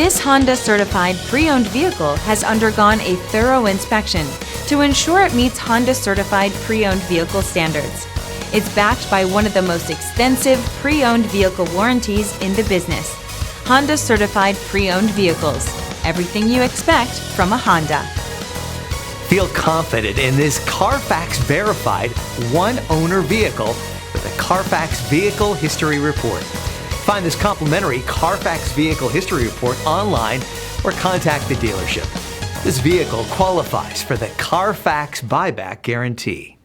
This Honda certified pre-owned vehicle has undergone a thorough inspection to ensure it meets Honda certified pre-owned vehicle standards. It's backed by one of the most extensive pre-owned vehicle warranties in the business. Honda certified pre-owned vehicles. Everything you expect from a Honda. Feel confident in this CARFAX verified one-owner vehicle with a CARFAX Vehicle History Report. Find this complimentary CARFAX Vehicle History Report online or contact the dealership. This vehicle qualifies for the CARFAX Buyback Guarantee.